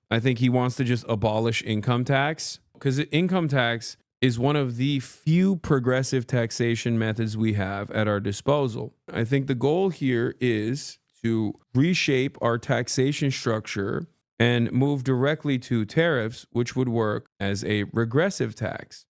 I think he wants to just abolish income tax, because income tax is one of the few progressive taxation methods we have at our disposal. I think the goal here is to reshape our taxation structure and move directly to tariffs, which would work as a regressive tax.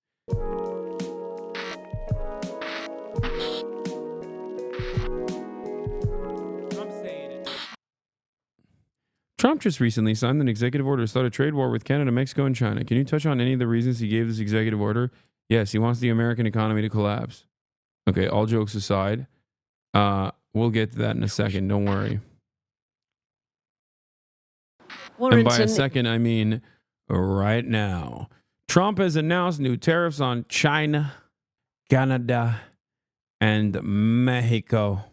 Trump just recently signed an executive order to start a trade war with Canada, Mexico, and China. Can you touch on any of the reasons he gave this executive order? Yes, he wants the American economy to collapse. Okay, all jokes aside, we'll get to that in a second. Don't worry. And by a second, I mean right now. Trump has announced new tariffs on China, Canada, and Mexico.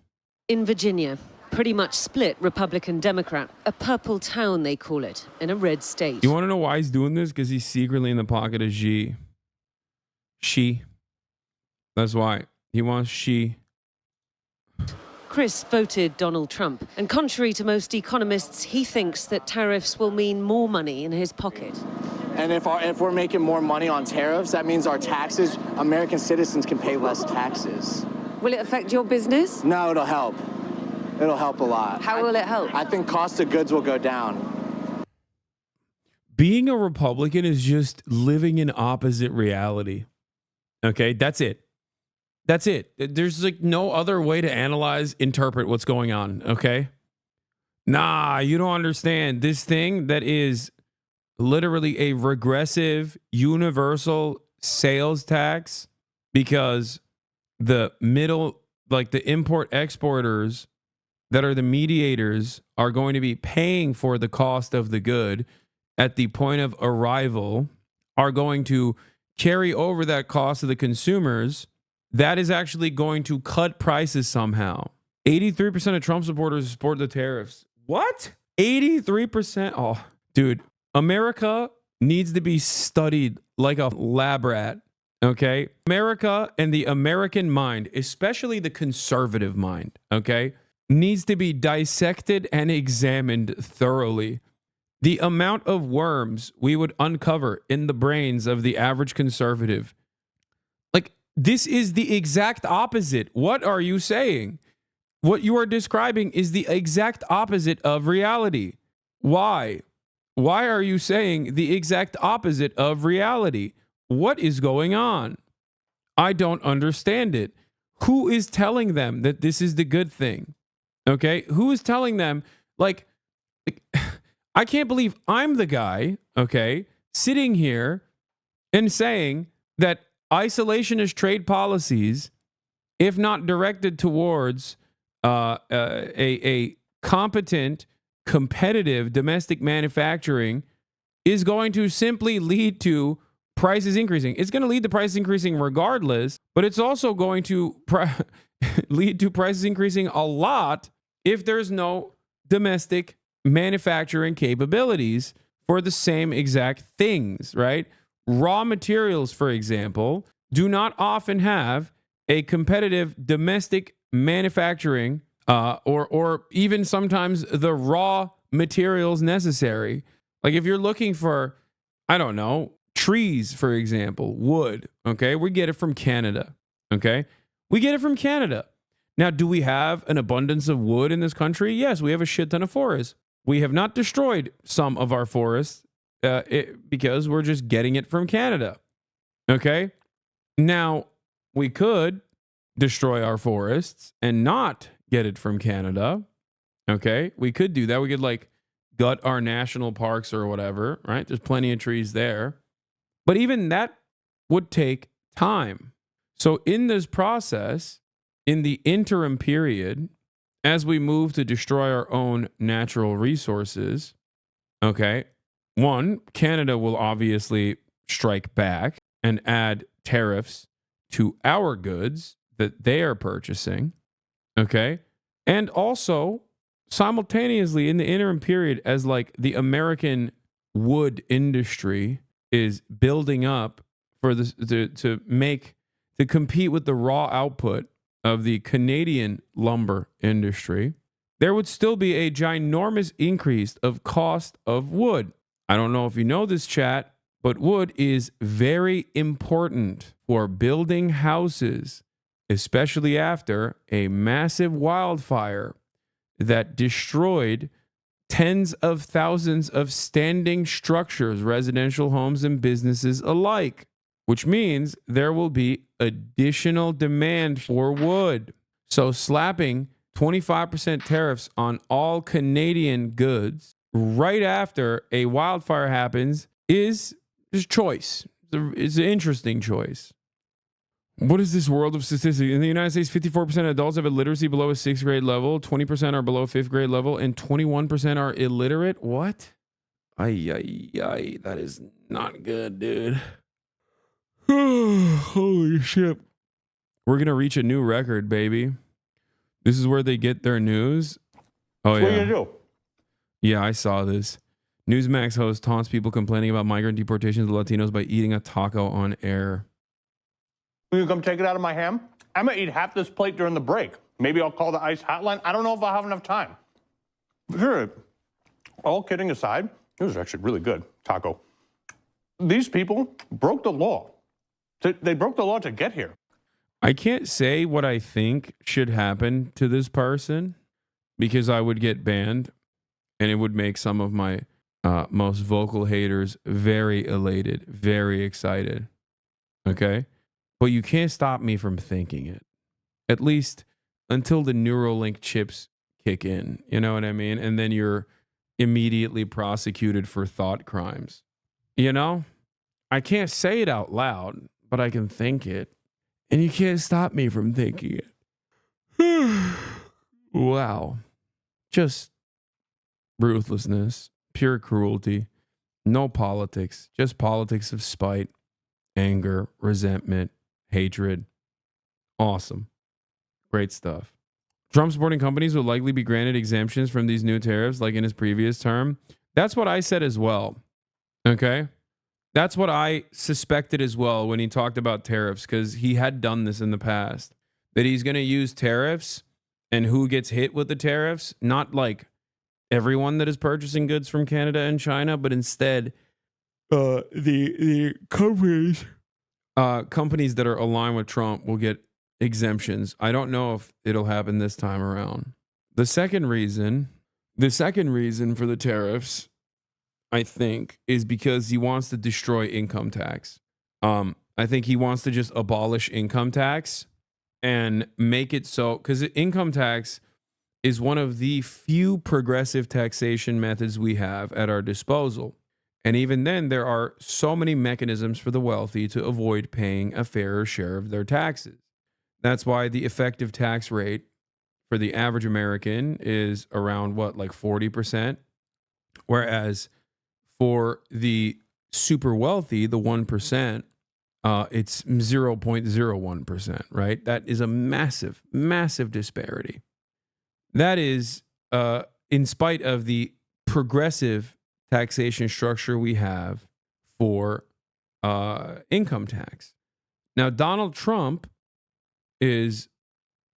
In Virginia, pretty much split Republican-Democrat. A purple town, they call it, in a red state. You want to know why he's doing this? Because he's secretly in the pocket of Xi. That's why. He wants Xi. Chris voted Donald Trump, and contrary to most economists, he thinks that tariffs will mean more money in his pocket. And if we're making more money on tariffs, that means our taxes, American citizens can pay less taxes. Will it affect your business? No, it'll help. It'll help a lot. How will it help? I think cost of goods will go down. Being a Republican is just living in opposite reality. Okay, that's it. That's it. There's like no other way to analyze, interpret what's going on. Okay. Nah, you don't understand. This thing that is literally a regressive universal sales tax, because the middle, like the import exporters that are the mediators, are going to be paying for the cost of the good at the point of arrival, are going to carry over that cost to the consumers. That is actually going to cut prices somehow. 83% of Trump supporters support the tariffs. What? 83%? Oh, dude, America needs to be studied like a lab rat. Okay? America and the American mind, especially the conservative mind, okay, needs to be dissected and examined thoroughly. The amount of worms we would uncover in the brains of the average conservative. Like, this is the exact opposite. What are you saying? What you are describing is the exact opposite of reality. Why? Why are you saying the exact opposite of reality? What is going on? I don't understand it. Who is telling them that this is the good thing? Okay? Who is telling them, like I can't believe I'm the guy, okay, sitting here and saying that isolationist trade policies, if not directed towards a competent, competitive domestic manufacturing, is going to simply lead to prices increasing. It's going to lead to prices increasing regardless, but it's also going to lead to prices increasing a lot if there's no domestic manufacturing capabilities for the same exact things, right? Raw materials, for example, do not often have a competitive domestic manufacturing or even sometimes the raw materials necessary. Like if you're looking for, I don't know, trees, for example, wood, okay? We get it from Canada, okay? We get it from Canada. Now, do we have an abundance of wood in this country? Yes, we have a shit ton of forests. We have not destroyed some of our forests because we're just getting it from Canada, okay? Now, we could destroy our forests and not get it from Canada, okay? We could do that. We could like gut our national parks or whatever, right? There's plenty of trees there. But even that would take time. So in this process, in the interim period, as we move to destroy our own natural resources, okay, one, Canada will obviously strike back and add tariffs to our goods that they are purchasing, okay? And also, simultaneously, in the interim period, as like the American wood industry is building up for this to compete with the raw output of the Canadian lumber industry, there would still be a ginormous increase of cost of wood. I don't know if you know this, chat, but wood is very important for building houses, especially after a massive wildfire that destroyed tens of thousands of standing structures, residential homes and businesses alike, which means there will be additional demand for wood. So slapping 25% tariffs on all Canadian goods right after a wildfire happens is choice. It's an interesting choice. What is this world of statistics? In the United States, 54% of adults have a literacy below a 6th grade level, 20% are below 5th grade level, and 21% are illiterate. What? Ay, that is not good, dude. Holy shit. We're going to reach a new record, baby. This is where they get their news. Oh, What are you going to do? Yeah, I saw this. Newsmax host taunts people complaining about migrant deportations of Latinos by eating a taco on air. Will you come take it out of my ham? I'm going to eat half this plate during the break. Maybe I'll call the ICE hotline. I don't know if I'll have enough time. Sure. All kidding aside, it was actually really good taco. These people broke the law. They broke the law to get here. I can't say what I think should happen to this person because I would get banned and it would make some of my most vocal haters very elated, very excited. Okay? But you can't stop me from thinking it. At least until the Neuralink chips kick in. You know what I mean? And then you're immediately prosecuted for thought crimes. You know? I can't say it out loud, but I can think it. And you can't stop me from thinking it. Wow. Just ruthlessness, pure cruelty, no politics, just politics of spite, anger, resentment, hatred. Awesome. Great stuff. Trump supporting companies will likely be granted exemptions from these new tariffs like in his previous term. That's what I said as well. Okay? That's what I suspected as well when he talked about tariffs, because he had done this in the past. That he's going to use tariffs and who gets hit with the tariffs, not like everyone that is purchasing goods from Canada and China, but instead the companies that are aligned with Trump will get exemptions. I don't know if it'll happen this time around. The second reason for the tariffs, I think, is because he wants to destroy income tax. I think he wants to just abolish income tax and make it so, because income tax is one of the few progressive taxation methods we have at our disposal. And even then, there are so many mechanisms for the wealthy to avoid paying a fairer share of their taxes. That's why the effective tax rate for the average American is around like 40%. Whereas for the super wealthy, the 1%, it's 0.01%, right? That is a massive, massive disparity. That is in spite of the progressive taxation structure we have for income tax. Now, Donald Trump is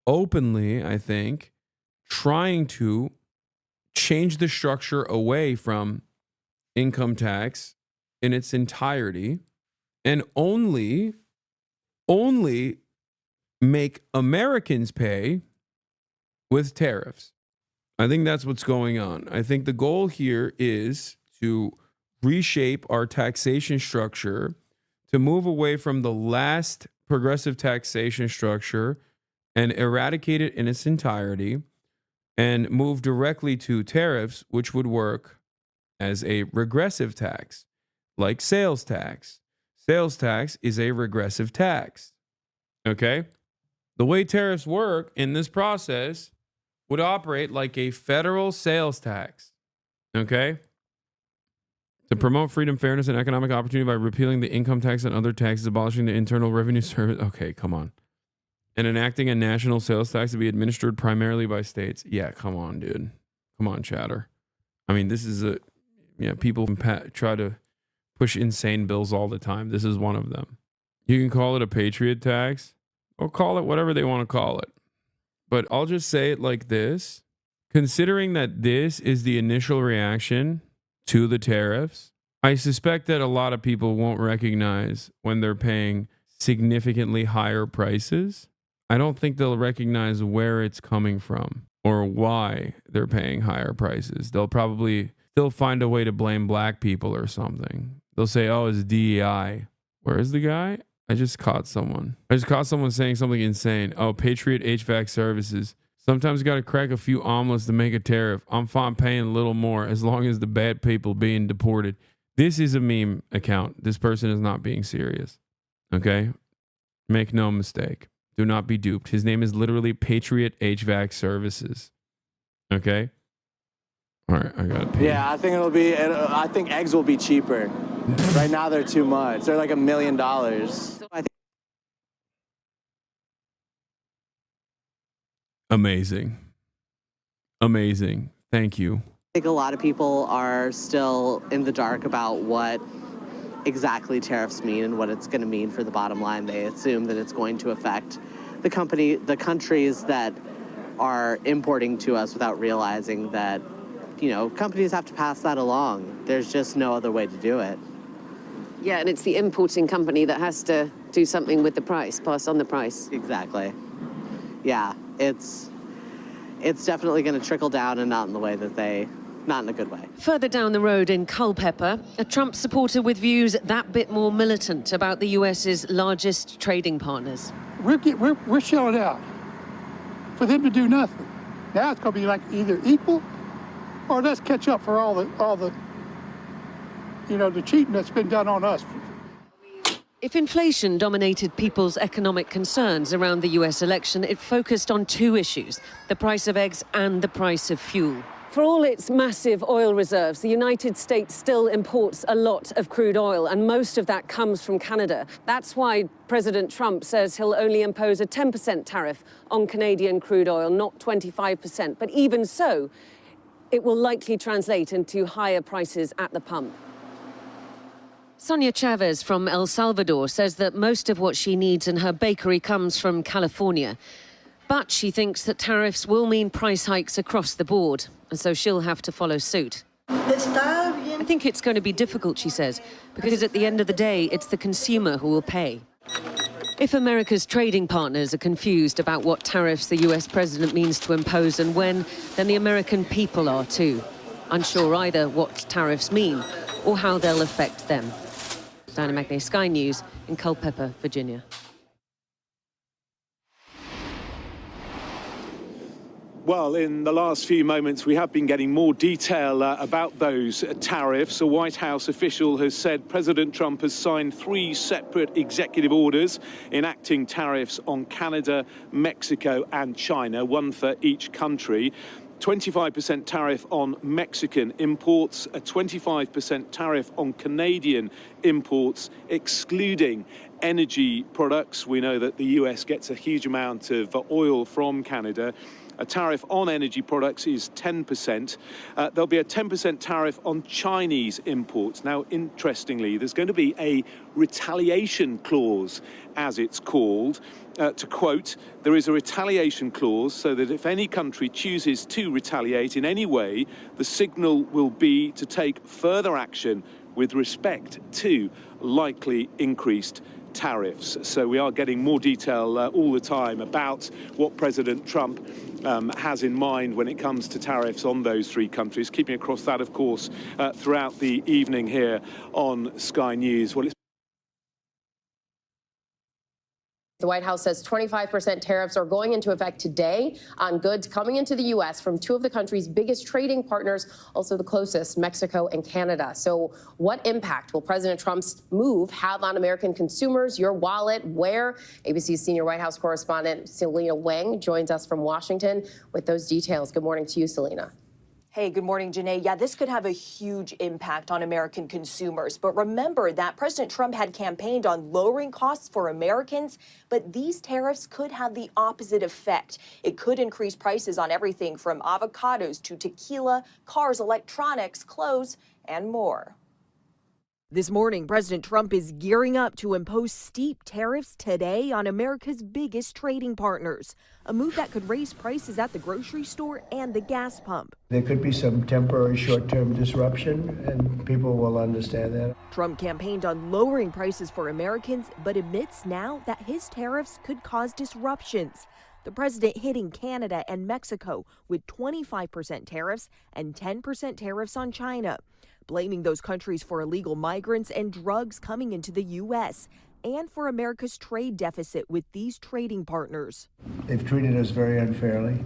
openly, I think, trying to change the structure away from income tax in its entirety and only make Americans pay with tariffs. I think that's what's going on. I think the goal here is to reshape our taxation structure to move away from the last progressive taxation structure and eradicate it in its entirety and move directly to tariffs, which would work as a regressive tax, like sales tax. Sales tax is a regressive tax. Okay? The way tariffs work in this process would operate like a federal sales tax. Okay? To promote freedom, fairness, and economic opportunity by repealing the income tax and other taxes, abolishing the Internal Revenue Service. Okay, come on. And enacting a national sales tax to be administered primarily by states. Yeah, come on, dude. Come on, chatter. I mean, this is people try to push insane bills all the time. This is one of them. You can call it a patriot tax or call it whatever they want to call it. But I'll just say it like this. Considering that this is the initial reaction to the tariffs, I suspect that a lot of people won't recognize when they're paying significantly higher prices. I don't think they'll recognize where it's coming from or why they're paying higher prices. They'll probably still find a way to blame black people or something. They'll say, oh, it's DEI. Where is the guy? I just caught someone saying something insane. Oh, Patriot HVAC Services. Sometimes you got to crack a few omelets to make a tariff. I'm fine paying a little more as long as the bad people being deported. This is a meme account. This person is not being serious. Okay? Make no mistake. Do not be duped. His name is literally Patriot HVAC Services. Okay? All right, I got to pay. Yeah, I think eggs will be cheaper. Right now they're too much. They're like $1 million. Amazing. Amazing. Thank you. I think a lot of people are still in the dark about what exactly tariffs mean and what it's going to mean for the bottom line. They assume that it's going to affect the countries that are importing to us without realizing that, you know, companies have to pass that along. There's just no other way to do it. Yeah, and it's the importing company that has to do something with the price, pass on the price. Exactly. Yeah, it's definitely going to trickle down and not in the way that not in a good way. Further down the road in Culpeper, a Trump supporter with views that bit more militant about the US's largest trading partners. We're shelling out for them to do nothing. Now it's going to be like either equal or let's catch up for all the the cheating that's been done on us. If inflation dominated people's economic concerns around the US election, it focused on two issues: the price of eggs and the price of fuel. For all its massive oil reserves, the United States still imports a lot of crude oil, and most of that comes from Canada. That's why President Trump says he'll only impose a 10% tariff on Canadian crude oil, not 25%. But even so, it will likely translate into higher prices at the pump. Sonia Chavez from El Salvador says that most of what she needs in her bakery comes from California. But she thinks that tariffs will mean price hikes across the board, and so she'll have to follow suit. I think it's going to be difficult, she says, because at the end of the day, it's the consumer who will pay. If America's trading partners are confused about what tariffs the US president means to impose and when, then the American people are too. Unsure either what tariffs mean or how they'll affect them. Diana Magnay, Sky News in Culpeper, Virginia. Well, in the last few moments, we have been getting more detail about those tariffs. A White House official has said President Trump has signed 3 separate executive orders enacting tariffs on Canada, Mexico and China, one for each country. 25% tariff on Mexican imports, a 25% tariff on Canadian imports, excluding energy products. We know that the US gets a huge amount of oil from Canada. A tariff on energy products is 10%. There'll be a 10% tariff on Chinese imports. Now, interestingly, there's going to be a retaliation clause, as it's called. To quote, there is a retaliation clause so that if any country chooses to retaliate in any way, the signal will be to take further action with respect to likely increased tariffs. So we are getting more detail all the time about what President Trump has in mind when it comes to tariffs on those 3 countries. Keeping across that, of course, throughout the evening here on Sky News. Well, The White House says 25% tariffs are going into effect today on goods coming into the U.S. from 2 of the country's biggest trading partners, also the closest, Mexico and Canada. So what impact will President Trump's move have on American consumers, your wallet, where? ABC's senior White House correspondent Selena Wang joins us from Washington with those details. Good morning to you, Selena. Hey, good morning, Janae. Yeah, this could have a huge impact on American consumers. But remember that President Trump had campaigned on lowering costs for Americans, but these tariffs could have the opposite effect. It could increase prices on everything from avocados to tequila, cars, electronics, clothes, and more. This morning, President Trump is gearing up to impose steep tariffs today on America's biggest trading partners, a move that could raise prices at the grocery store and the gas pump. There could be some temporary short-term disruption, and people will understand that. Trump campaigned on lowering prices for Americans, but admits now that his tariffs could cause disruptions. The president hitting Canada and Mexico with 25% tariffs and 10% tariffs on China, blaming those countries for illegal migrants and drugs coming into the U.S. and for America's trade deficit with these trading partners. They've treated us very unfairly.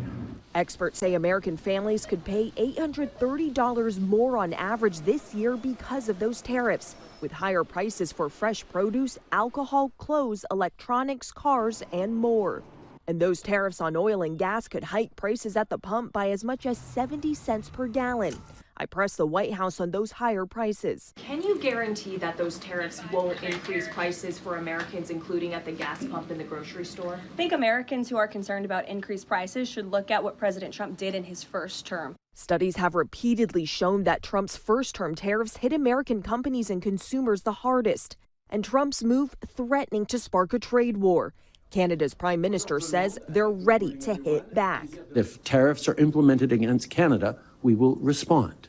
Experts say American families could pay $830 more on average this year because of those tariffs, with higher prices for fresh produce, alcohol, clothes, electronics, cars, and more. And those tariffs on oil and gas could hike prices at the pump by as much as 70 cents per gallon. I pressed the White House on those higher prices. Can you guarantee that those tariffs won't increase prices for Americans, including at the gas pump and the grocery store? I think Americans who are concerned about increased prices should look at what President Trump did in his first term. Studies have repeatedly shown that Trump's first-term tariffs hit American companies and consumers the hardest, and Trump's move threatening to spark a trade war. Canada's prime minister says they're ready to hit back. If tariffs are implemented against Canada, we will respond.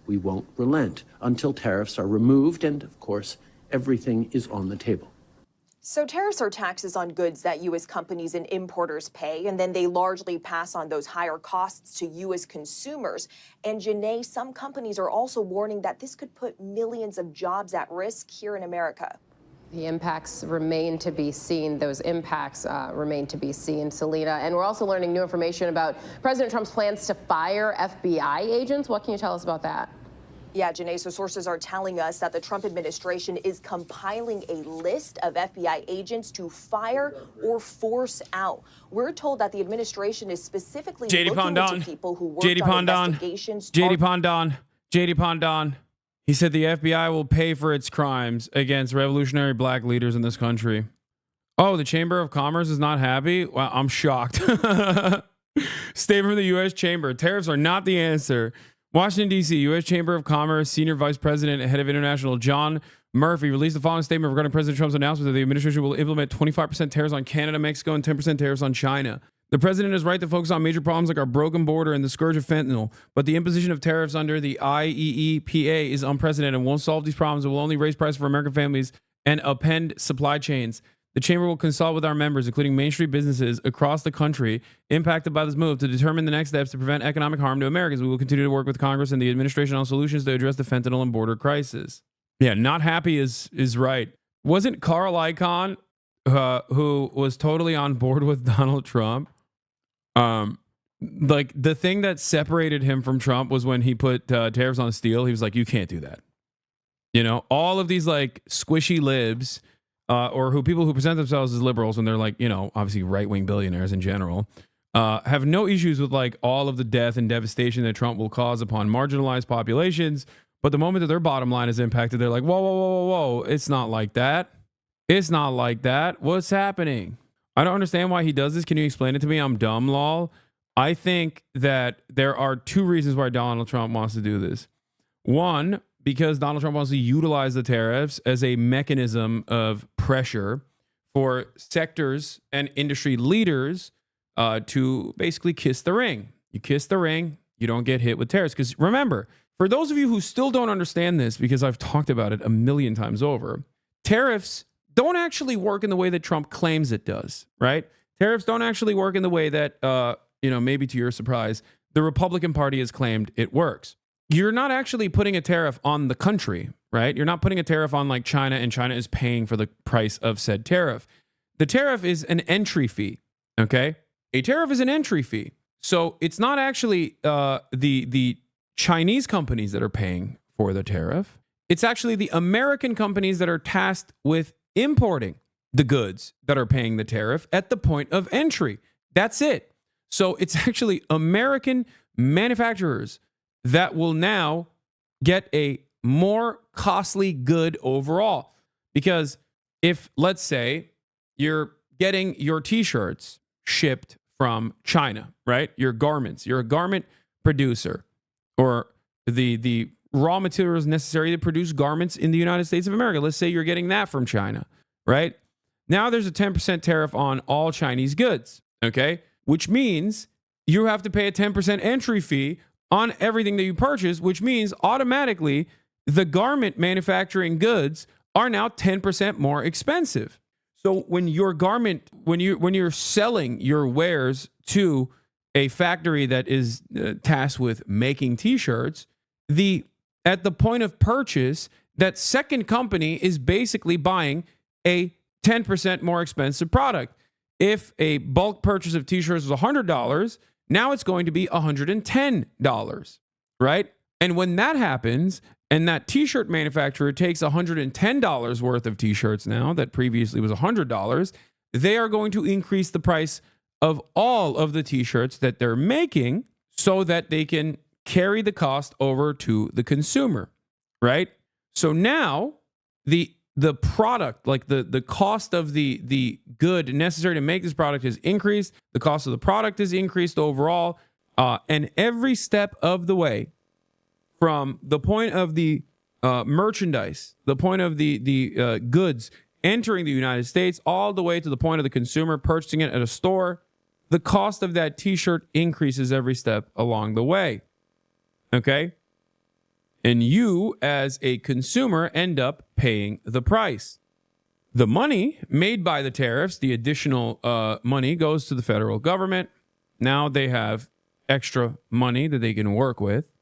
We won't relent until tariffs are removed, and of course, everything is on the table. So tariffs are taxes on goods that U.S. companies and importers pay, and then they largely pass on those higher costs to U.S. consumers. And Janae, some companies are also warning that this could put millions of jobs at risk here in America. The impacts remain to be seen. Those impacts remain to be seen, Selena. And we're also learning new information about President Trump's plans to fire FBI agents. What can you tell us about that? Yeah, Janae, so sources are telling us that the Trump administration is compiling a list of FBI agents to fire or force out. We're told that the administration is specifically looking into people who worked on investigations. JD Pondon. He said the FBI will pay for its crimes against revolutionary black leaders in this country. Oh, the Chamber of Commerce is not happy? Well, I'm shocked. Statement from the U.S. Chamber. Tariffs are not the answer. Washington, D.C., U.S. Chamber of Commerce Senior Vice President and Head of International John Murphy released the following statement regarding President Trump's announcement that the administration will implement 25% tariffs on Canada, Mexico, and 10% tariffs on China. The president is right to focus on major problems like our broken border and the scourge of fentanyl, but the imposition of tariffs under the IEEPA is unprecedented and won't solve these problems. It will only raise prices for American families and upend supply chains. The chamber will consult with our members, including Main Street businesses across the country impacted by this move, to determine the next steps to prevent economic harm to Americans. We will continue to work with Congress and the administration on solutions to address the fentanyl and border crisis. Yeah, not happy is right. Wasn't Carl Icahn, who was totally on board with Donald Trump? Like the thing that separated him from Trump was when he put tariffs on steel. He was like, you can't do that. You know, all of these like squishy libs or people who present themselves as liberals when they're like, you know, obviously right-wing billionaires in general, have no issues with like all of the death and devastation that Trump will cause upon marginalized populations. But the moment that their bottom line is impacted, they're like, whoa, whoa, whoa, whoa, whoa. It's not like that. It's not like that. What's happening? I don't understand why he does this. Can you explain it to me? I'm dumb, lol. I think that there are two reasons why Donald Trump wants to do this. One, because Donald Trump wants to utilize the tariffs as a mechanism of pressure for sectors and industry leaders to basically kiss the ring. You kiss the ring, you don't get hit with tariffs. Because remember, for those of you who still don't understand this, because I've talked about it a million times over, tariffs don't actually work in the way that Trump claims it does, right? Tariffs don't actually work in the way that, maybe to your surprise, the Republican Party has claimed it works. You're not actually putting a tariff on the country, right? You're not putting a tariff on like China, and China is paying for the price of said tariff. The tariff is an entry fee, okay? A tariff is an entry fee. So it's not actually the Chinese companies that are paying for the tariff. It's actually the American companies that are tasked with importing the goods that are paying the tariff at the point of entry. That's it. So it's actually American manufacturers that will now get a more costly good overall. Because if, let's say, you're getting your t-shirts shipped from China, right? Your garments, you're a garment producer, or the raw materials necessary to produce garments in the United States of America. Let's say you're getting that from China, right? Now there's a 10% tariff on all Chinese goods, okay? Which means you have to pay a 10% entry fee on everything that you purchase, which means automatically the garment manufacturing goods are now 10% more expensive. So when your garment, when you're selling your wares to a factory that is tasked with making t-shirts, at the point of purchase, that second company is basically buying a 10% more expensive product. If a bulk purchase of t-shirts is $100, now it's going to be $110, right? And when that happens, and that t-shirt manufacturer takes $110 worth of t-shirts now that previously was $100, they are going to increase the price of all of the t-shirts that they're making so that they can carry the cost over to the consumer, right? So now the product, like the cost of the good necessary to make this product is increased. The cost of the product is increased overall. And every step of the way, from the point of the merchandise, the point of the goods entering the United States, all the way to the point of the consumer purchasing it at a store, the cost of that t-shirt increases every step along the way. Okay? And you, as a consumer, end up paying the price. The money made by the tariffs, the additional money, goes to the federal government. Now they have extra money that they can work with.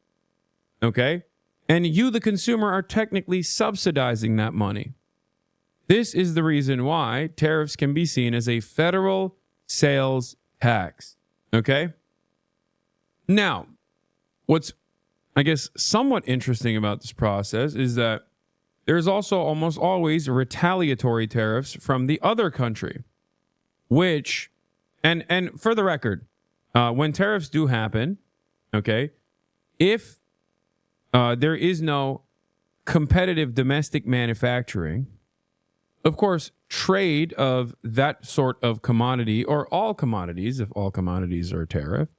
Okay? And you, the consumer, are technically subsidizing that money. This is the reason why tariffs can be seen as a federal sales tax. Okay? Now, what's, I guess, somewhat interesting about this process is that there's also almost always retaliatory tariffs from the other country, which, and for the record, when tariffs do happen, okay, if there is no competitive domestic manufacturing, of course, trade of that sort of commodity, or all commodities, if all commodities are tariffed,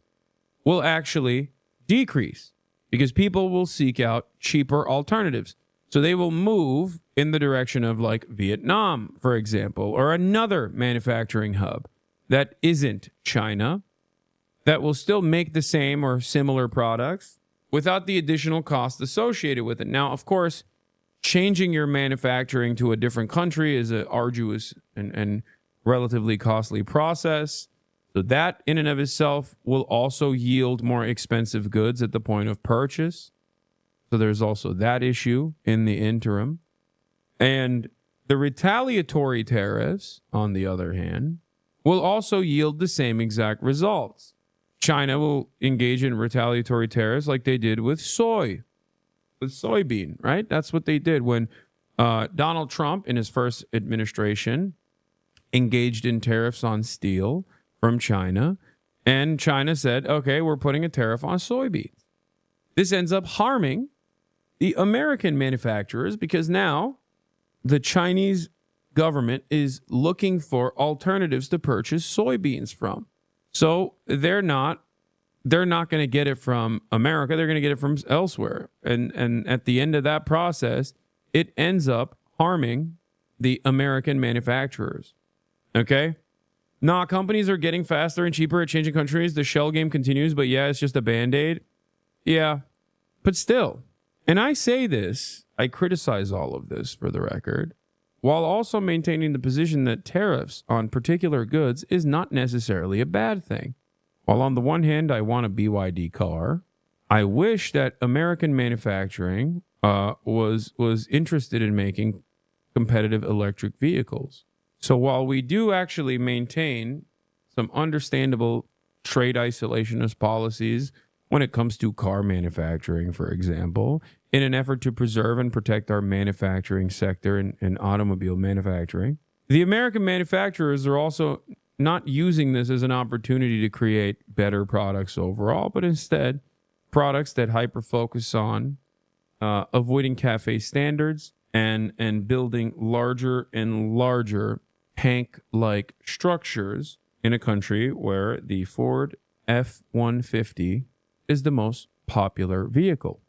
will actually decrease because people will seek out cheaper alternatives. So they will move in the direction of like Vietnam, for example, or another manufacturing hub that isn't China, that will still make the same or similar products without the additional cost associated with it. Now, of course, changing your manufacturing to a different country is an arduous and relatively costly process. So that in and of itself will also yield more expensive goods at the point of purchase. So there's also that issue in the interim. And the retaliatory tariffs, on the other hand, will also yield the same exact results. China will engage in retaliatory tariffs like they did with soybean, right? That's what they did when Donald Trump, in his first administration, engaged in tariffs on steel from China. And China said, okay, we're putting a tariff on soybeans. This ends up harming the American manufacturers because now the Chinese government is looking for alternatives to purchase soybeans from. So they're not going to get it from America. They're going to get it from elsewhere. And at the end of that process, it ends up harming the American manufacturers. Okay? Nah, companies are getting faster and cheaper at changing countries. The shell game continues, but yeah, it's just a Band-Aid. Yeah, but still. And I say this, I criticize all of this for the record, while also maintaining the position that tariffs on particular goods is not necessarily a bad thing. While on the one hand, I want a BYD car, I wish that American manufacturing was interested in making competitive electric vehicles. So while we do actually maintain some understandable trade isolationist policies when it comes to car manufacturing, for example, in an effort to preserve and protect our manufacturing sector and automobile manufacturing, the American manufacturers are also not using this as an opportunity to create better products overall, but instead products that hyper-focus on avoiding CAFE standards and building larger and larger tank-like structures in a country where the Ford F-150 is the most popular vehicle.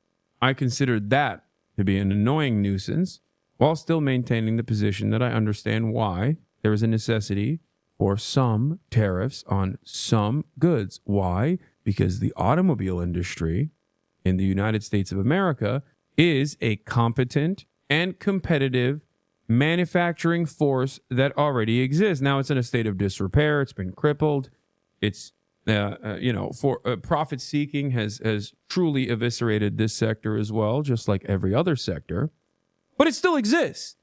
I considered that to be an annoying nuisance while still maintaining the position that I understand why there is a necessity for some tariffs on some goods. Why? Because the automobile industry in the United States of America is a competent and competitive manufacturing force that already exists. Now it's in a state of disrepair. It's been crippled. It's for profit seeking has truly eviscerated this sector as well, just like every other sector. But it still exists,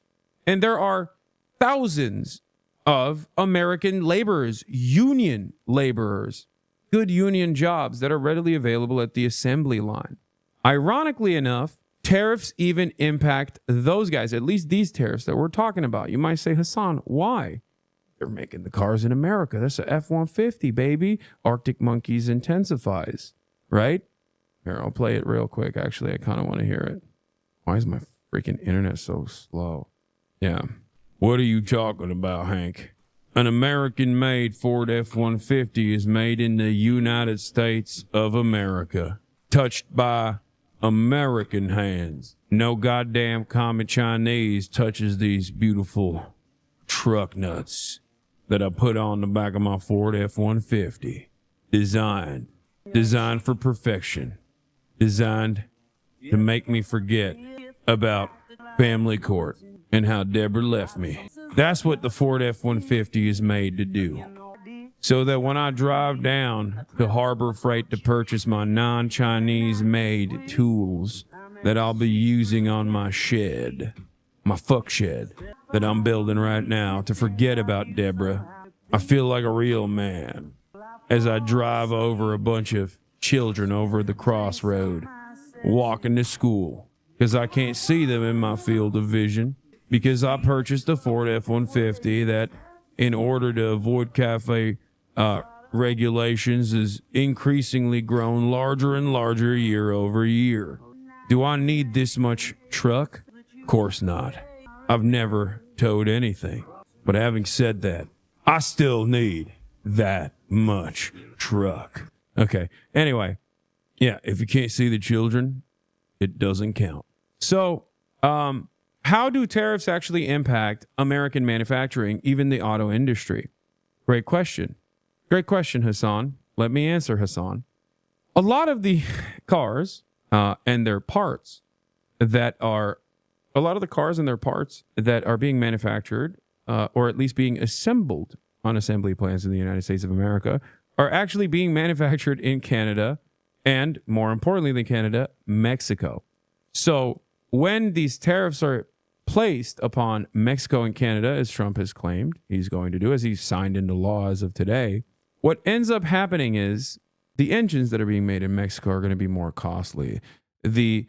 and there are thousands of American laborers, union laborers, good union jobs that are readily available at the assembly line. Ironically enough, tariffs even impact those guys, at least these tariffs that we're talking about. You might say, Hasan, why? They're making the cars in America. That's a F-150, baby. Arctic Monkeys intensifies, right? Here, I'll play it real quick. Actually, I kind of want to hear it. Why is my freaking internet so slow? Yeah. What are you talking about, Hank? An American-made Ford F-150 is made in the United States of America, touched by American hands. No goddamn common Chinese touches these beautiful truck nuts that I put on the back of my Ford F-150. Designed for perfection. Designed to make me forget about family court and how Deborah left me. That's what the Ford F-150 is made to do. So that when I drive down to Harbor Freight to purchase my non-Chinese made tools that I'll be using on my shed, my fuck shed that I'm building right now to forget about Deborah, I feel like a real man as I drive over a bunch of children over the crossroad walking to school because I can't see them in my field of vision because I purchased a Ford F-150 that, in order to avoid cafe regulations, is increasingly grown larger and larger year over year. Do I need this much truck? Of course not. I've never towed anything. But having said that, I still need that much truck. Okay. Anyway, yeah, if you can't see the children, it doesn't count. So, how do tariffs actually impact American manufacturing, even the auto industry? Great question. Great question, Hasan. Let me answer, Hasan. A lot of the cars and their parts that are being manufactured or at least being assembled on assembly plants in the United States of America are actually being manufactured in Canada and, more importantly than Canada, Mexico. So when these tariffs are placed upon Mexico and Canada, as Trump has claimed he's going to do, as he's signed into law as of today, what ends up happening is the engines that are being made in Mexico are going to be more costly. The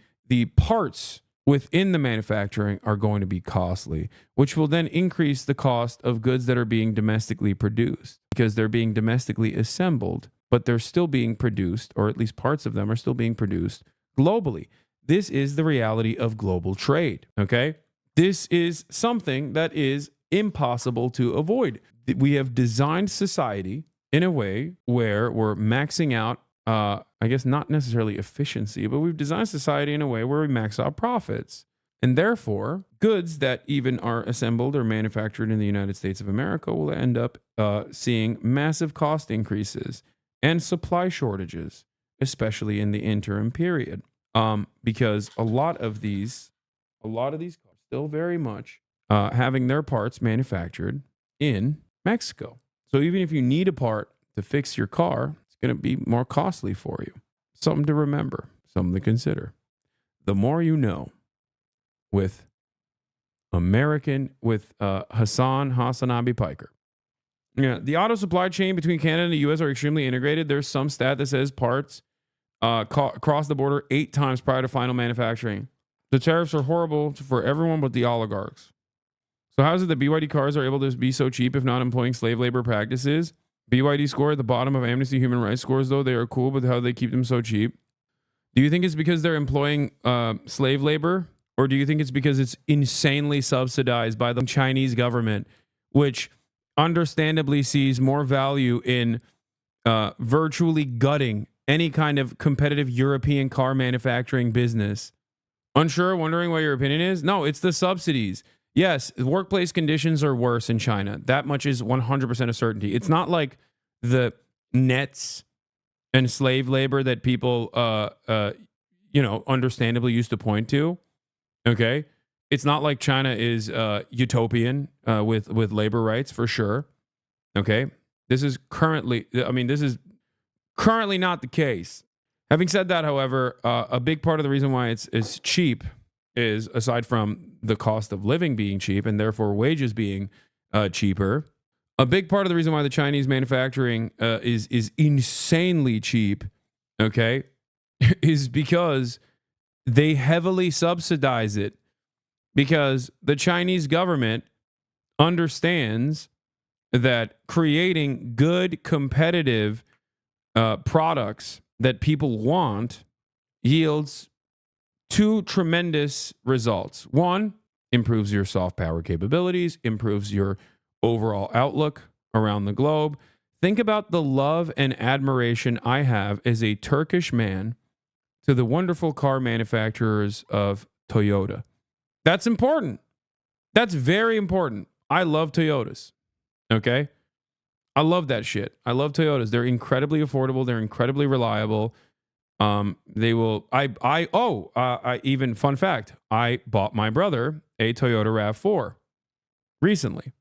parts within the manufacturing are going to be costly, which will then increase the cost of goods that are being domestically produced because they're being domestically assembled, but they're still being produced, or at least parts of them are still being produced globally. This is the reality of global trade, okay? This is something that is impossible to avoid. We have designed society in a way where we're maxing out, I guess not necessarily efficiency, but we've designed society in a way where we max out profits. And therefore, goods that even are assembled or manufactured in the United States of America will end up seeing massive cost increases and supply shortages, especially in the interim period. Because a lot of these cars still very much having their parts manufactured in Mexico. So even if you need a part to fix your car, it's going to be more costly for you. Something to remember, something to consider. The more you know with Hasan Hasanabi Piker. Yeah, the auto supply chain between Canada and the U.S. are extremely integrated. There's some stat that says parts cross the border 8 times prior to final manufacturing. The tariffs are horrible for everyone but the oligarchs. So how is it that BYD cars are able to be so cheap if not employing slave labor practices? BYD score at the bottom of Amnesty Human Rights scores, though. They are cool, but how do they keep them so cheap? Do you think it's because they're employing slave labor? Or do you think it's because it's insanely subsidized by the Chinese government, which understandably sees more value in virtually gutting any kind of competitive European car manufacturing business Unsure, wondering what your opinion is? No, it's the subsidies. Yes, workplace conditions are worse in China. That much is 100% a certainty. It's not like the nets and slave labor that people, understandably used to point to. Okay, it's not like China is utopian with labor rights for sure. Okay, this is currently not the case. Having said that, however, a big part of the reason why it's cheap is, aside from the cost of living being cheap and therefore wages being cheaper, a big part of the reason why the Chinese manufacturing is insanely cheap, okay, is because they heavily subsidize it, because the Chinese government understands that creating good, competitive products that people want yields two tremendous results. One, improves your soft power capabilities, improves your overall outlook around the globe. Think about the love and admiration I have as a Turkish man to the wonderful car manufacturers of Toyota. That's important. That's very important. I love Toyotas. Okay? I love that shit. I love Toyotas. They're incredibly affordable. They're incredibly reliable. They will. Even fun fact. I bought my brother a Toyota RAV4 recently,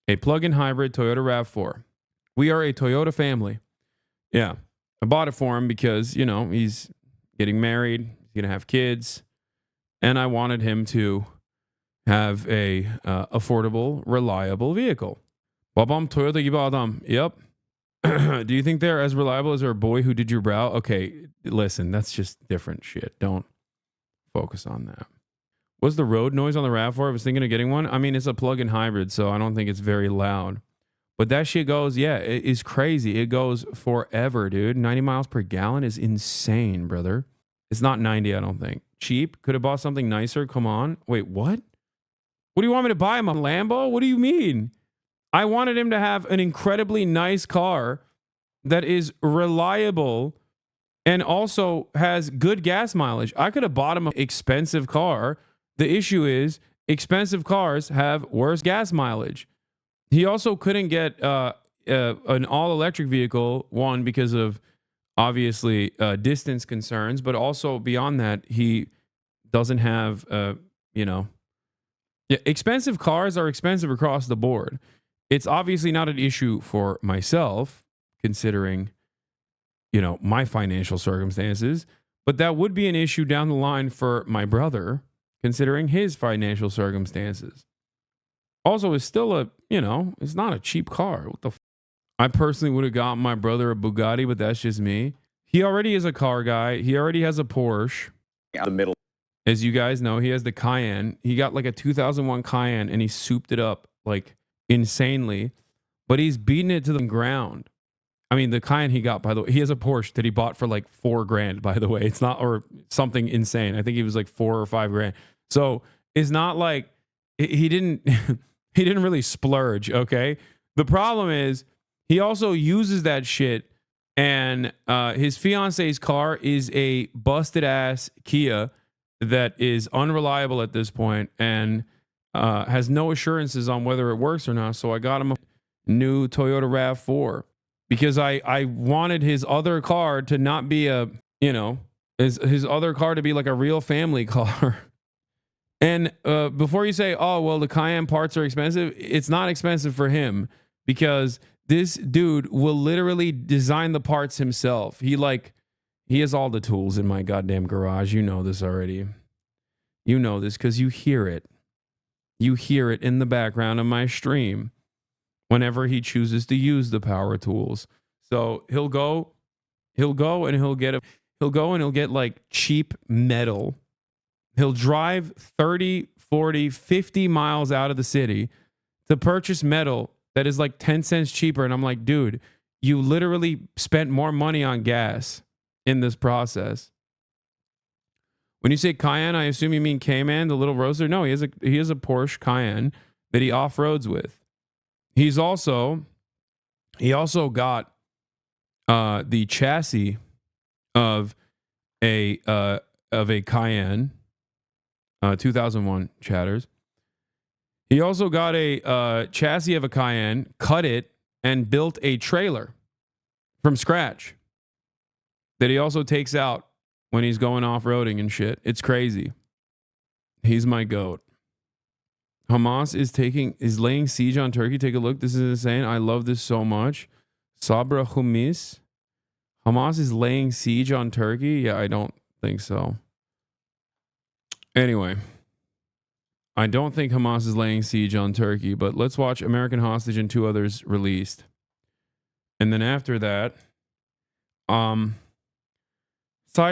a plug-in hybrid Toyota RAV4. We are a Toyota family. Yeah, I bought it for him because he's getting married. He's gonna have kids, and I wanted him to have a affordable, reliable vehicle. Babam Toyota gibi adam. Yep. Do you think they're as reliable as our boy who did your brow? Okay, listen, that's just different shit. Don't focus on that. What's the road noise on the RAV4? I was thinking of getting one. I mean, it's a plug-in hybrid, so I don't think it's very loud. But that shit goes, it is crazy. It goes forever, dude. 90 miles per gallon is insane, brother. It's not 90, I don't think. Cheap? Could have bought something nicer? Come on. Wait, what? What do you want me to buy him? A Lambo? What do you mean? I wanted him to have an incredibly nice car that is reliable and also has good gas mileage. I could have bought him an expensive car. The issue is expensive cars have worse gas mileage. He also couldn't get an all-electric vehicle, one, because of obviously distance concerns, but also beyond that, he doesn't have, expensive cars are expensive across the board. It's obviously not an issue for myself, considering, my financial circumstances, but that would be an issue down the line for my brother, considering his financial circumstances. Also, it's still it's not a cheap car. What the I personally would have gotten my brother a Bugatti, but that's just me. He already is a car guy. He already has a Porsche. Yeah, the middle. As you guys know, he has the Cayenne. He got like a 2001 Cayenne, and he souped it up like insanely, but he's beaten it to the ground. I mean, the Cayenne he got, by the way, he has a Porsche that he bought for like $4,000, by the way. It's not, or something insane. I think he was like $4,000 or $5,000. So it's not like he didn't he didn't really splurge. Okay, the problem is he also uses that shit, and his fiance's car is a busted ass Kia that is unreliable at this point and has no assurances on whether it works or not. So I got him a new Toyota RAV4 because I wanted his other car to not be his other car to be like a real family car. And before you say, oh, well, the Cayenne parts are expensive, it's not expensive for him because this dude will literally design the parts himself. He has all the tools in my goddamn garage. You know this already. You know this because you hear it. You hear it in the background of my stream whenever he chooses to use the power tools. So he'll go and he'll get like cheap metal. He'll drive 30, 40, 50 miles out of the city to purchase metal that is like 10 cents cheaper. And I'm like, dude, you literally spent more money on gas in this process. When you say Cayenne, I assume you mean Cayman, the little roadster. No, he has a Porsche Cayenne that he off-roads with. He also got the chassis of a Cayenne 2001 chatters. He also got a chassis of a Cayenne, cut it, and built a trailer from scratch that he also takes out when he's going off-roading and shit. It's crazy. He's my goat. Hamas is laying siege on Turkey. Take a look. This is insane. I love this so much. Sabra Humis. Hamas is laying siege on Turkey? Yeah, I don't think so. Anyway, I don't think Hamas is laying siege on Turkey, but let's watch American Hostage and 2 others released. And then after that, side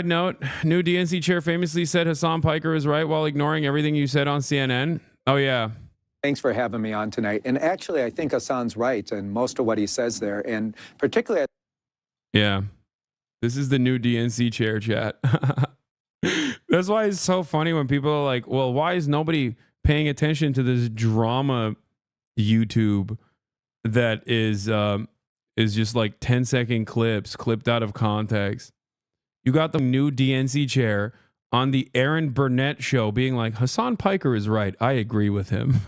note, new DNC chair famously said Hasan Piker is right while ignoring everything you said on CNN. Oh, yeah. Thanks for having me on tonight. And actually, I think Hasan's right in most of what he says there. And particularly... Yeah. This is the new DNC chair chat. That's why it's so funny when people are like, well, why is nobody paying attention to this drama YouTube that is just like 10-second clips clipped out of context? You got the new DNC chair on the Aaron Burnett show being like, Hasan Piker is right. I agree with him.